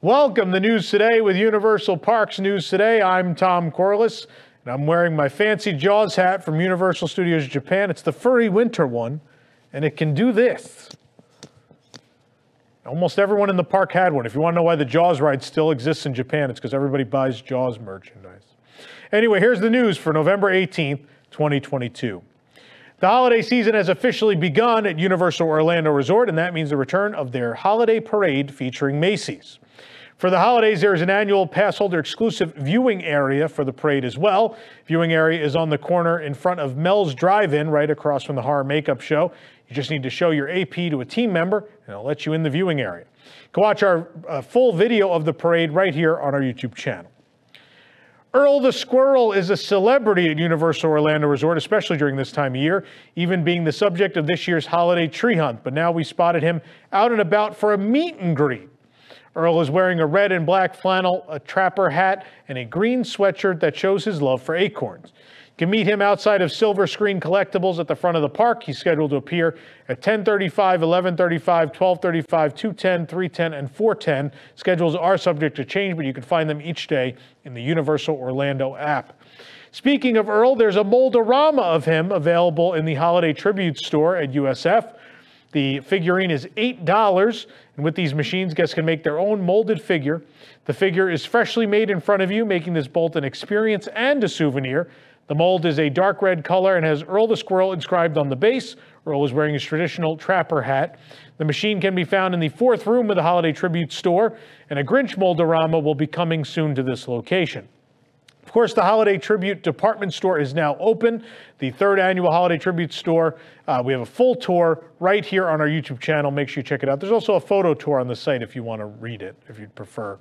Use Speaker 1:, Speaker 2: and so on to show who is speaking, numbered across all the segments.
Speaker 1: Welcome to News Today with Universal Parks News Today. I'm Tom Corliss, and I'm wearing my fancy Jaws hat from Universal Studios Japan. It's the furry winter one, and it can do this. Almost everyone in the park had one. If you want to know why the Jaws ride still exists in Japan, it's because everybody buys Jaws merchandise. Anyway, here's the news for November 18th, 2022. The holiday season has officially begun at Universal Orlando Resort, and that means the return of their holiday parade featuring Macy's. For the holidays, there is an annual pass holder exclusive viewing area for the parade as well. Viewing area is on the corner in front of Mel's Drive-In, right across from the horror makeup show. You just need to show your AP to a team member, and it'll let you in the viewing area. You can watch our full video of the parade right here on our YouTube channel. Earl the Squirrel is a celebrity at Universal Orlando Resort, especially during this time of year, even being the subject of this year's holiday tree hunt. But now we spotted him out and about for a meet and greet. Earl is wearing a red and black flannel, a trapper hat, and a green sweatshirt that shows his love for acorns. You can meet him outside of Silver Screen Collectibles at the front of the park. He's scheduled to appear at 10:35, 11:35, 12:35, 2:10, 3:10, and 4:10. Schedules are subject to change, but you can find them each day in the Universal Orlando app. Speaking of Earl, there's a mold-a-rama of him available in the Holiday Tribute Store at USF. The figurine is $8, and with these machines, guests can make their own molded figure. The figure is freshly made in front of you, making this both an experience and a souvenir. The mold is a dark red color and has Earl the Squirrel inscribed on the base. Earl is wearing his traditional trapper hat. The machine can be found in the 4th room of the Holiday Tribute Store, and a Grinch mold-a-rama will be coming soon to this location. Of course, the Holiday Tribute Department Store is now open. The 3rd annual Holiday Tribute Store. We have a full tour right here on our YouTube channel. Make sure you check it out. There's also a photo tour on the site if you want to read it, if you'd prefer.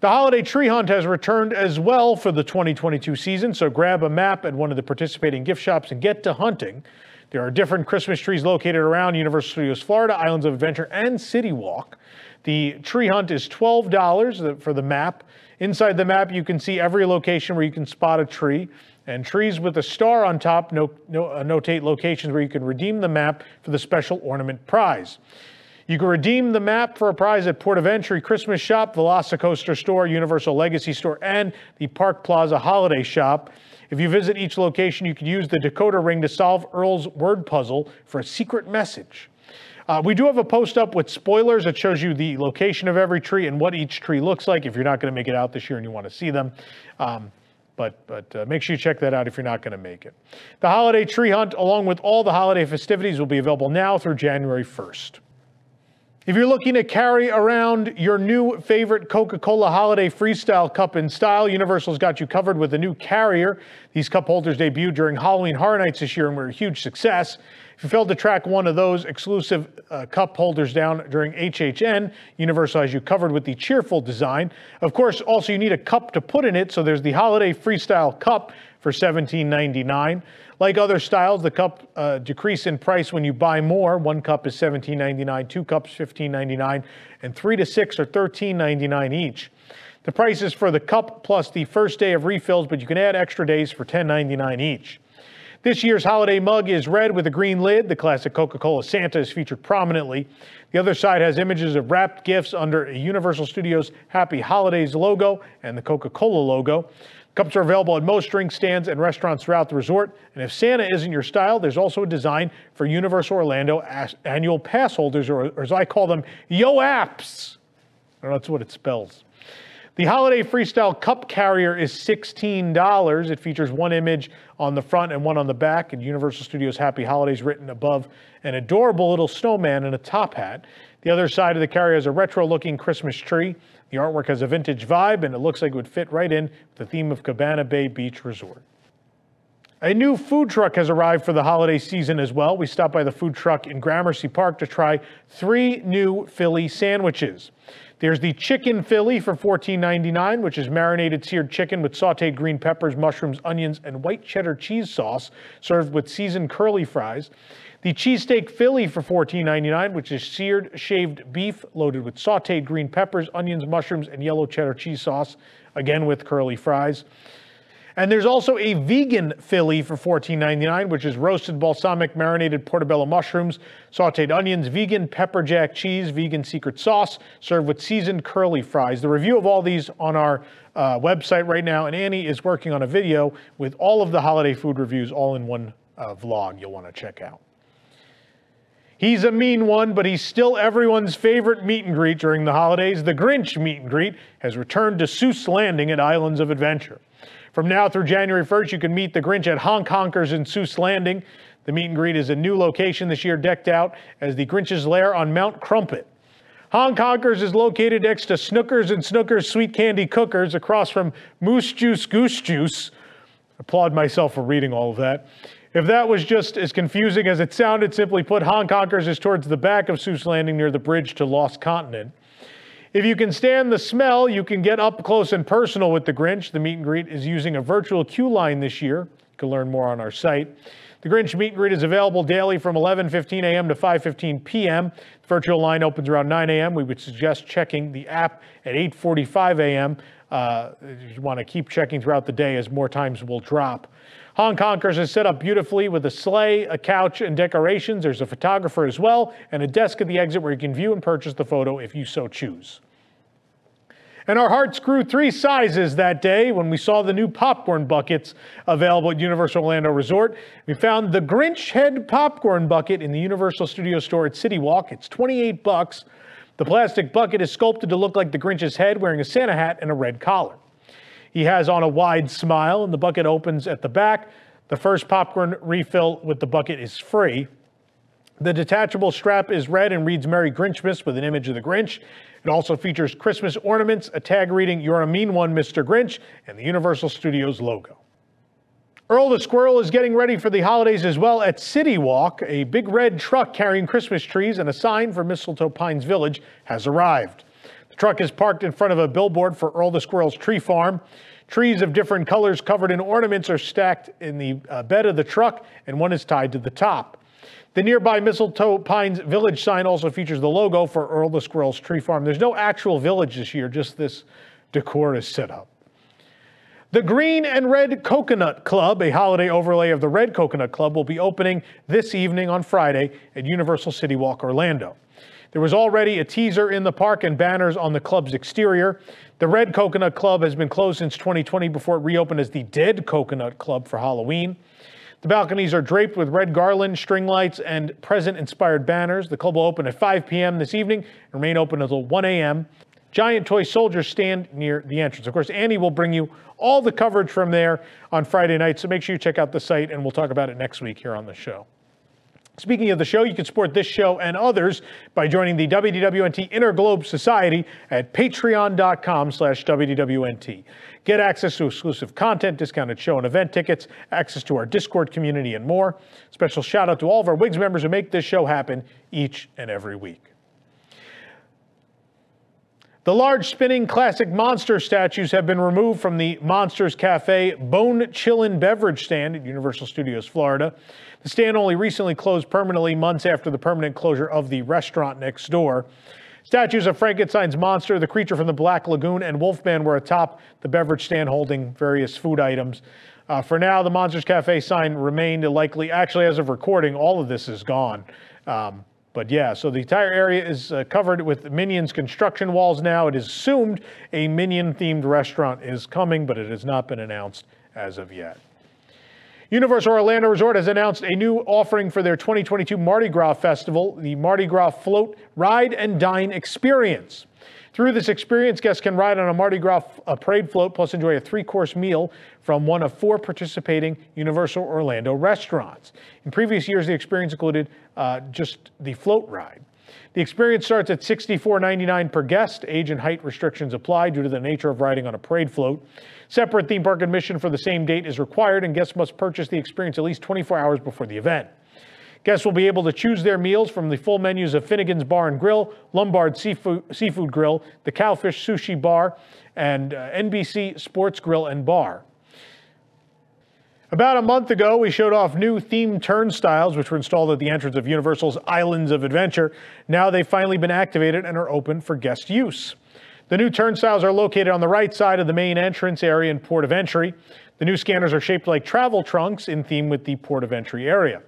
Speaker 1: The holiday tree hunt has returned as well for the 2022 season, so grab a map at one of the participating gift shops and get to hunting. There are different Christmas trees located around Universal Studios Florida, Islands of Adventure, and CityWalk. The tree hunt is $12 for the map. Inside the map, you can see every location where you can spot a tree, and trees with a star on top notate locations where you can redeem the map for the special ornament prize. You can redeem the map for a prize at Port of Entry Christmas Shop, Velocicoaster Store, Universal Legacy Store, and the Park Plaza Holiday Shop. If you visit each location, you can use the decoder ring to solve Earl's word puzzle for a secret message. We do have a post up with spoilers that shows you the location of every tree and what each tree looks like if you're not going to make it out this year and you want to see them. But make sure you check that out if you're not going to make it. The holiday tree hunt, along with all the holiday festivities, will be available now through January 1st. If you're looking to carry around your new favorite Coca-Cola Holiday Freestyle cup in style, Universal's got you covered with a new carrier. These cup holders debuted during Halloween Horror Nights this year and were a huge success. If you failed to track one of those exclusive cup holders down during HHN, Universal has you covered with the cheerful design. Of course, also you need a cup to put in it, so there's the Holiday Freestyle Cup for $17.99. Like other styles, the cup decrease in price when you buy more. One cup is $17.99, 2 cups $15.99, and 3 to 6 are $13.99 each. The price is for the cup plus the first day of refills, but you can add extra days for $10.99 each. This year's holiday mug is red with a green lid. The classic Coca-Cola Santa is featured prominently. The other side has images of wrapped gifts under a Universal Studios Happy Holidays logo and the Coca-Cola logo. Cups are available at most drink stands and restaurants throughout the resort. And if Santa isn't your style, there's also a design for Universal Orlando annual pass holders, or as I call them, YO-APPs. I don't know, that's what it spells. The Holiday Freestyle Cup Carrier is $16. It features one image on the front and one on the back, and Universal Studios Happy Holidays written above an adorable little snowman in a top hat. The other side of the carrier has a retro-looking Christmas tree. The artwork has a vintage vibe, and it looks like it would fit right in with the theme of Cabana Bay Beach Resort. A new food truck has arrived for the holiday season as well. We stopped by the food truck in Gramercy Park to try 3 new Philly sandwiches. There's the Chicken Philly for $14.99, which is marinated seared chicken with sauteed green peppers, mushrooms, onions, and white cheddar cheese sauce, served with seasoned curly fries. The Cheesesteak Philly for $14.99, which is seared shaved beef loaded with sauteed green peppers, onions, mushrooms, and yellow cheddar cheese sauce, again with curly fries. And there's also a vegan Philly for $14.99, which is roasted balsamic marinated portobello mushrooms, sauteed onions, vegan pepper jack cheese, vegan secret sauce, served with seasoned curly fries. The review of all these on our website right now, and Annie is working on a video with all of the holiday food reviews all in one vlog you'll want to check out. He's a mean one, but he's still everyone's favorite meet and greet during the holidays. The Grinch meet and greet has returned to Seuss Landing at Islands of Adventure. From now through January 1st, you can meet the Grinch at Honk Honkers in Seuss Landing. The meet and greet is a new location this year, decked out as the Grinch's lair on Mount Crumpet. Honk Honkers is located next to Snookers and Snookers Sweet Candy Cookers across from Moose Juice Goose Juice. Applaud myself for reading all of that. If that was just as confusing as it sounded, simply put, Honk Honkers is towards the back of Seuss Landing near the bridge to Lost Continent. If you can stand the smell, you can get up close and personal with the Grinch. The meet and greet is using a virtual queue line this year. You can learn more on our site. The Grinch meet and greet is available daily from 11:15 a.m. to 5:15 p.m. The virtual line opens around 9 a.m. We would suggest checking the app at 8:45 a.m. You want to keep checking throughout the day as more times will drop. Honk Honkers is set up beautifully with a sleigh, a couch, and decorations. There's a photographer as well, and a desk at the exit where you can view and purchase the photo if you so choose. And our hearts grew 3 sizes that day when we saw the new popcorn buckets available at Universal Orlando Resort. We found the Grinch head popcorn bucket in the Universal Studio store at CityWalk. It's $28. The plastic bucket is sculpted to look like the Grinch's head, wearing a Santa hat and a red collar. He has on a wide smile, and the bucket opens at the back. The first popcorn refill with the bucket is free. The detachable strap is red and reads Merry Grinchmas with an image of the Grinch. It also features Christmas ornaments, a tag reading You're a Mean One, Mr. Grinch, and the Universal Studios logo. Earl the Squirrel is getting ready for the holidays as well at CityWalk. A big red truck carrying Christmas trees and a sign for Mistletoe Pines Village has arrived. The truck is parked in front of a billboard for Earl the Squirrel's tree farm. Trees of different colors covered in ornaments are stacked in the bed of the truck, and one is tied to the top. The nearby Mistletoe Pines Village sign also features the logo for Earl the Squirrel's tree farm. There's no actual village this year, just this decor is set up. The Green and Red Coconut Club, a holiday overlay of the Red Coconut Club, will be opening this evening on Friday at Universal CityWalk Orlando. There was already a teaser in the park and banners on the club's exterior. The Red Coconut Club has been closed since 2020 before it reopened as the Dead Coconut Club for Halloween. The balconies are draped with red garland, string lights, and present-inspired banners. The club will open at 5 p.m. this evening and remain open until 1 a.m. Giant toy soldiers stand near the entrance. Of course, Annie will bring you all the coverage from there on Friday night, so make sure you check out the site, and we'll talk about it next week here on the show. Speaking of the show, you can support this show and others by joining the WDWNT Interglobe Society at patreon.com/WDWNT. Get access to exclusive content, discounted show and event tickets, access to our Discord community, and more. Special shout out to all of our WIGS members who make this show happen each and every week. The large spinning classic monster statues have been removed from the Monsters Cafe Bone Chillin beverage stand at Universal Studios Florida. The stand only recently closed permanently months after the permanent closure of the restaurant next door. Statues of Frankenstein's monster, the creature from the Black Lagoon, and Wolfman were atop the beverage stand holding various food items. For now, the Monsters Cafe sign remained likely. Actually, as of recording, all of this is gone. But yeah, so the entire area is covered with Minions construction walls now. It is assumed a Minion-themed restaurant is coming, but it has not been announced as of yet. Universal Orlando Resort has announced a new offering for their 2022 Mardi Gras Festival, the Mardi Gras Float, Ride, and Dine Experience. Through this experience, guests can ride on a Mardi Gras parade float, plus enjoy a 3-course meal from one of 4 participating Universal Orlando restaurants. In previous years, the experience included just the float ride. The experience starts at $64.99 per guest. Age and height restrictions apply due to the nature of riding on a parade float. Separate theme park admission for the same date is required, and guests must purchase the experience at least 24 hours before the event. Guests will be able to choose their meals from the full menus of Finnegan's Bar and Grill, Lombard Seafood Grill, the Cowfish Sushi Bar, and NBC Sports Grill and Bar. About a month ago, we showed off new themed turnstiles, which were installed at the entrance of Universal's Islands of Adventure. Now they've finally been activated and are open for guest use. The new turnstiles are located on the right side of the main entrance area and port of entry. The new scanners are shaped like travel trunks in theme with the port of entry area.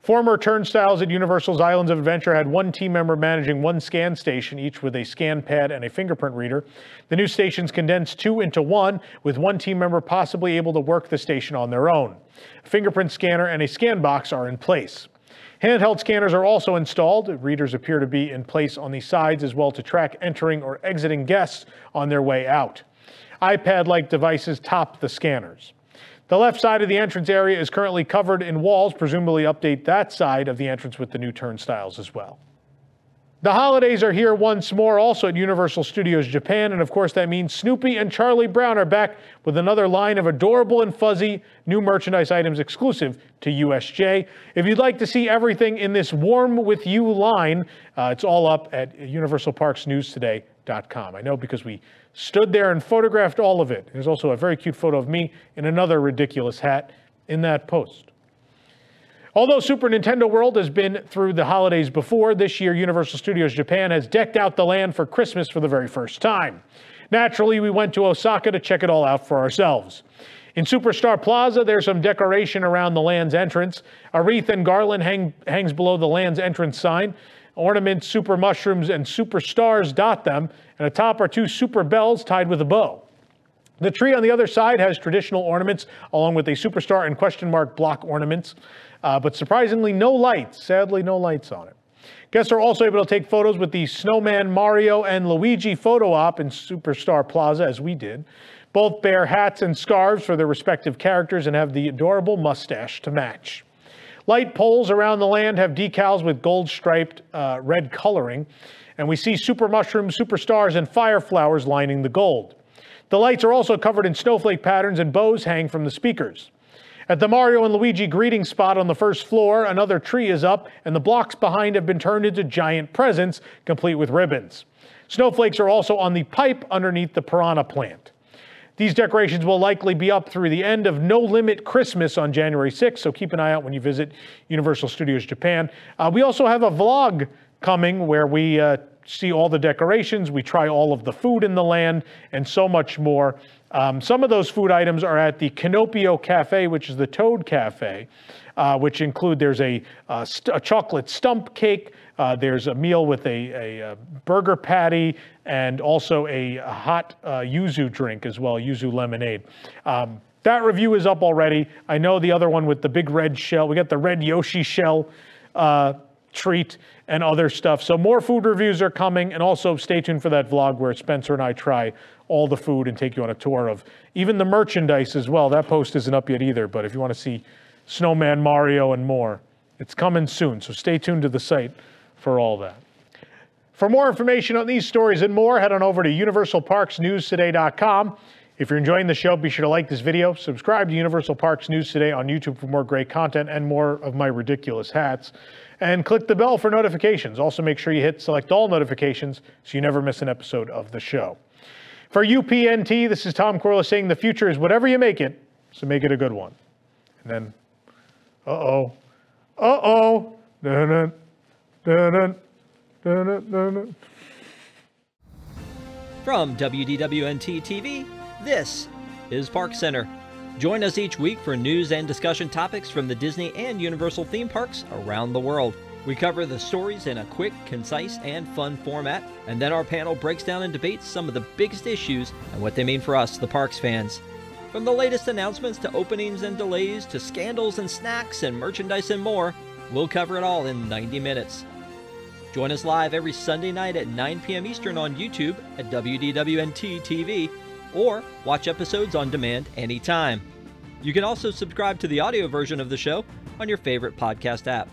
Speaker 1: Former Turnstiles at Universal's Islands of Adventure had one team member managing one scan station, each with a scan pad and a fingerprint reader. The new stations condensed two into one, with one team member possibly able to work the station on their own. A fingerprint scanner and a scan box are in place. Handheld scanners are also installed. Readers appear to be in place on the sides as well to track entering or exiting guests on their way out. iPad-like devices top the scanners. The left side of the entrance area is currently covered in walls, presumably update that side of the entrance with the new turnstiles as well. The holidays are here once more, also at Universal Studios Japan, and of course that means Snoopy and Charlie Brown are back with another line of adorable and fuzzy new merchandise items exclusive to USJ. If you'd like to see everything in this Warm With You line, it's all up at universalparksnewstoday.com. I know because we stood there and photographed all of it. There's also a very cute photo of me in another ridiculous hat in that post. Although Super Nintendo World has been through the holidays before, this year Universal Studios Japan has decked out the land for Christmas for the very first time. Naturally, we went to Osaka to check it all out for ourselves. In Superstar Plaza, there's some decoration around the land's entrance. A wreath and garland hangs below the land's entrance sign. Ornaments, super mushrooms, and super stars dot them, and atop are two super bells tied with a bow. The tree on the other side has traditional ornaments, along with a superstar and question mark block ornaments, but surprisingly no lights. Sadly, no lights on it. Guests are also able to take photos with the Snowman, Mario, and Luigi photo op in Superstar Plaza, as we did. Both bear hats and scarves for their respective characters and have the adorable mustache to match. Light poles around the land have decals with gold-striped red coloring, and we see super mushrooms, super stars, and fire flowers lining the gold. The lights are also covered in snowflake patterns, and bows hang from the speakers. At the Mario and Luigi greeting spot on the first floor, another tree is up, and the blocks behind have been turned into giant presents, complete with ribbons. Snowflakes are also on the pipe underneath the piranha plant. These decorations will likely be up through the end of No Limit Christmas on January 6th, so keep an eye out when you visit Universal Studios Japan. We also have a vlog coming where we see all the decorations, we try all of the food in the land, and so much more. Some of those food items are at the Canopio Cafe, which is the Toad Cafe, which include, there's a chocolate stump cake, there's a meal with a burger patty, and also a hot yuzu drink as well, yuzu lemonade. That review is up already. I know the other one with the big red shell, we got the red Yoshi shell treat and other stuff. So more food reviews are coming, and also stay tuned for that vlog where Spencer and I try all the food and take you on a tour of even the merchandise as well. That post isn't up yet either, but if you want to see Snowman, Mario, and more, it's coming soon. So stay tuned to the site for all that. For more information on these stories and more, head on over to universalparksnewstoday.com. If you're enjoying the show, be sure to like this video, subscribe to Universal Parks News Today on YouTube for more great content and more of my ridiculous hats, and click the bell for notifications. Also, make sure you hit select all notifications so you never miss an episode of the show. For UPNT, this is Tom Corliss saying the future is whatever you make it, so make it a good one. And then, uh-oh, dun-dun, dun-dun, dun-dun, dun-dun.
Speaker 2: From WDWNT TV, this is Park Center. Join us each week for news and discussion topics from the Disney and Universal theme parks around the world. We cover the stories in a quick, concise, and fun format, and then our panel breaks down and debates some of the biggest issues and what they mean for us, the parks fans. From the latest announcements to openings and delays to scandals and snacks and merchandise and more, we'll cover it all in 90 minutes. Join us live every Sunday night at 9 p.m. Eastern on YouTube at WDWNT TV, or watch episodes on demand anytime. You can also subscribe to the audio version of the show on your favorite podcast app.